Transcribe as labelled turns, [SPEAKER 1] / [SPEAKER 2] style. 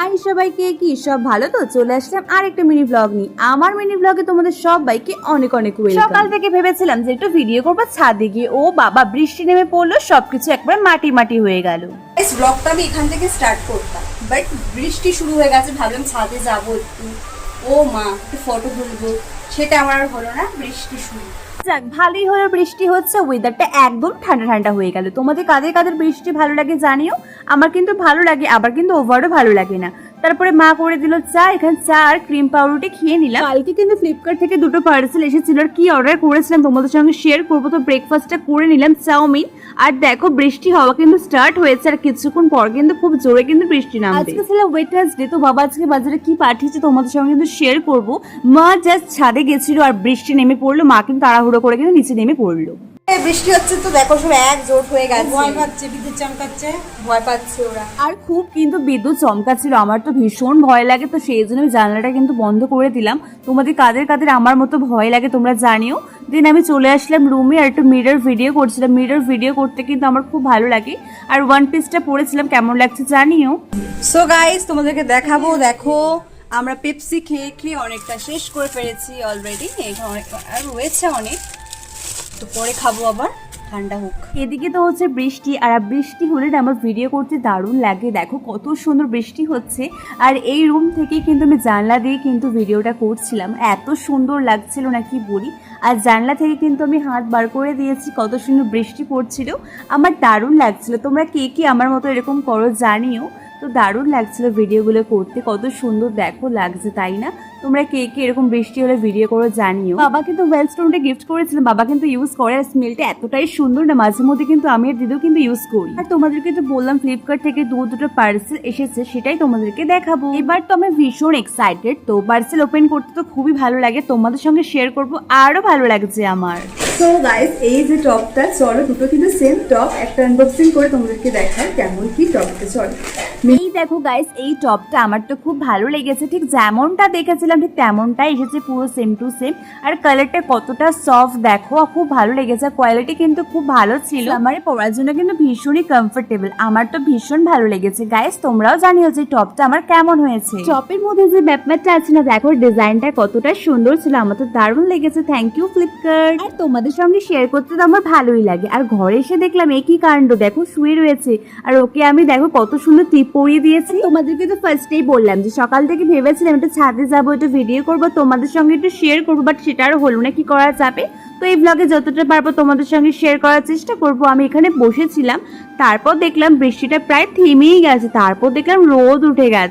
[SPEAKER 1] High সবাইকে, কি সব ভালো তো? চলে আসলাম আর একটা মিনি ব্লগ নিয়ে। আমার মিনি ব্লগে তোমাদের সবাইকে অনেক অনেক ওয়েলকাম। সকাল থেকে ভেবেছিলাম যে একটু ভিডিও করবো ছাদে গিয়ে, ও বাবা বৃষ্টি নেমে পড়লো, সবকিছু একবার মাটি মাটি হয়ে গেল।
[SPEAKER 2] এই ব্লগটা আমি এখান থেকে স্টার্ট করতাম, বাট বৃষ্টি শুরু হয়ে গেছে, ভাবলাম ছাদে যাবো একটু, ও মা একটু ফটো তুলবো, সেটা আমার আর হলো না, বৃষ্টি শুরু।
[SPEAKER 1] যাক, ভালোই হলো বৃষ্টি হচ্ছে, ওয়েদারটা একদম ঠান্ডা ঠান্ডা হয়ে গেল। তোমাদের কাদের কাদের বৃষ্টি ভালো লাগে জানিও। আমার কিন্তু ভালো লাগে, আবার কিন্তু ওভারও ভালো লাগে না। তারপরে মা করে দিল চা, এখানে চা আর ক্রিম পাউরুটি খেয়ে নিলাম। কালকে কিন্তু ফ্লিপকার্ট থেকে দুটো পার্সেল এসেছিল, আর কি অর্ডার করেছিলাম তোমাদের সঙ্গে শেয়ার করবো। তো ব্রেকফাস্টটা করে নিলাম, চাউমিন। আর দেখো বৃষ্টি হওয়া কিন্তু স্টার্ট হয়েছে, আর কিছুক্ষণ পর কিন্তু খুব জোরে কিন্তু বৃষ্টি নামবে। আজকে ছিল ওয়েডনেসডে, তো বাবা আজকে বাজারে কি পাঠিয়েছে তোমাদের সঙ্গে কিন্তু শেয়ার করবো। মা জাস্ট ছাদে গেছিল আর বৃষ্টি নেমে পড়লো, মা কিন্তু তাড়াহুড়ো করে কিন্তু নিচে নেমে পড়লো।
[SPEAKER 2] বৃষ্টি হচ্ছে তো দেখো, সব এক জোট হয়ে গেছে,
[SPEAKER 3] ভয় পাচ্ছে, বিদ্যুৎ চমকাচ্ছে,
[SPEAKER 2] ভয় পাচ্ছে ওরা।
[SPEAKER 1] আর খুব কিন্তু বিদ্যুৎ চমকাচ্ছিল, আমার তো ভীষণ ভয় লাগে, তো সেই জন্য আমি জানলাটা কিন্তু বন্ধ করে দিলাম। তোমাদের কাদের কাদের আমার মতো ভয় লাগে তোমরা জানিও। দেন আমি চলে আসলাম রুমে, আর একটু মিরর ভিডিও করছিলাম। মিরর ভিডিও করতে কিন্তু আমার খুব ভালো লাগে, আর ওয়ান পিসটা পরেছিলাম, কেমন লাগছে জানিও।
[SPEAKER 2] সো গাইস, তোমাদেরকে দেখাবো, দেখো আমরা পেপসি খেয়ে খেয়ে অনেকটা শেষ করে ফেলেছি অলরেডি, এখানে অনেক আর রয়েছে অনেক, তো পরে খাবো আবার, ঠান্ডা হোক।
[SPEAKER 1] এদিকে তো হচ্ছে বৃষ্টি, আর বৃষ্টি হলে না আমার ভিডিও করতে দারুণ লাগে। দেখো কত সুন্দর বৃষ্টি হচ্ছে, আর এই রুম থেকেই কিন্তু আমি জানলা দিয়ে কিন্তু ভিডিওটা করছিলাম, এত সুন্দর লাগছিল না কি বলি। আর জানলা থেকে কিন্তু আমি হাত বার করে দিয়েছি, কত সুন্দর বৃষ্টি পড়ছিল, আমার দারুণ লাগছিল। তোমরা কে কে আমার মতো এরকম করো জানিও। তো দারুণ লাগছিল ভিডিওগুলো করতে, কত সুন্দর দেখো লাগছে, তাই না? তোমরা কে কে এরকম বৃষ্টি হলে ভিডিও করো জানিও। বাবা কিন্তু ওয়েলস্টোনটা গিফট করেছিলাম, বাবা কিন্তু ইউজ করে, আর স্মেলটা এতটাই সুন্দর না, মাঝে মধ্যে কিন্তু আমি আর দিদিও কিন্তু ইউজ করি। আর তোমাদেরকে তো বললাম ফ্লিপকার্ট থেকে দুটো পার্সেল এসেছে, সেটাই তোমাদেরকে দেখাবো। এবার তো আমি ভীষণ এক্সাইটেড, তো পার্সেল ওপেন করতে তো খুবই ভালো লাগে, তোমাদের সঙ্গে শেয়ার করবো, আরো ভালো লাগছে আমার।
[SPEAKER 2] সো গাইস, এই যে টপটা, চলো দুটো কিন্তু সেম টপ, একটা আনবক্সিং করে তোমাদেরকে দেখাই কেমন কি টপটা। চলো,
[SPEAKER 1] এই দেখো গাইস, এই টপটা আমার তো খুব ভালো লেগেছে, ঠিক যেমনটা দেখেছিলাম ঠিক তেমনটাই এসেছে, পুরো সেম টু সেম। আর কালারটা কতটা সফট দেখো, খুব ভালো লেগেছে, কোয়ালিটি কিন্তু খুব ভালো ছিল, আমার পরার জন্য কিন্তু ভীষণই কমফোর্টেবল, আমার তো ভীষণ ভালো লেগেছে। গাইস তোমরাও জানিও যে টপটা আমার কেমন হয়েছে। টপের মধ্যে যে ব্যাপারটা আছে না, দেখো ডিজাইনটা কতটা সুন্দর ছিল, আমার তো দারুণ লেগেছে। Thank you Flipkart. আর তোমাদের সঙ্গে শেয়ার করতে তো আমার ভালোই লাগে। আর ঘরে এসে দেখলাম একই কাণ্ড, দেখো শুয়ে রয়েছে, আর ওকে আমি দেখো কত সুন্দর টিপ পরিয়ে দিয়েছি। তোমাদেরকে তো ফার্স্টেই বললাম যে সকাল থেকে ভেবেছিলাম একটু ছাদে যাবো, একটু ভিডিও করবো, তোমাদের সঙ্গে একটু শেয়ার করবো, বাট সেটা আর হলো না, কি করা যাবে। তো এই ব্লগে যতটা পারবো তোমাদের সঙ্গে শেয়ার করার চেষ্টা করবো। আমি এখানে বসেছিলাম, তারপর দেখলাম বৃষ্টিটা প্রায় থেমেই গেছে, তারপর দেখলাম রোদ উঠে গেছে।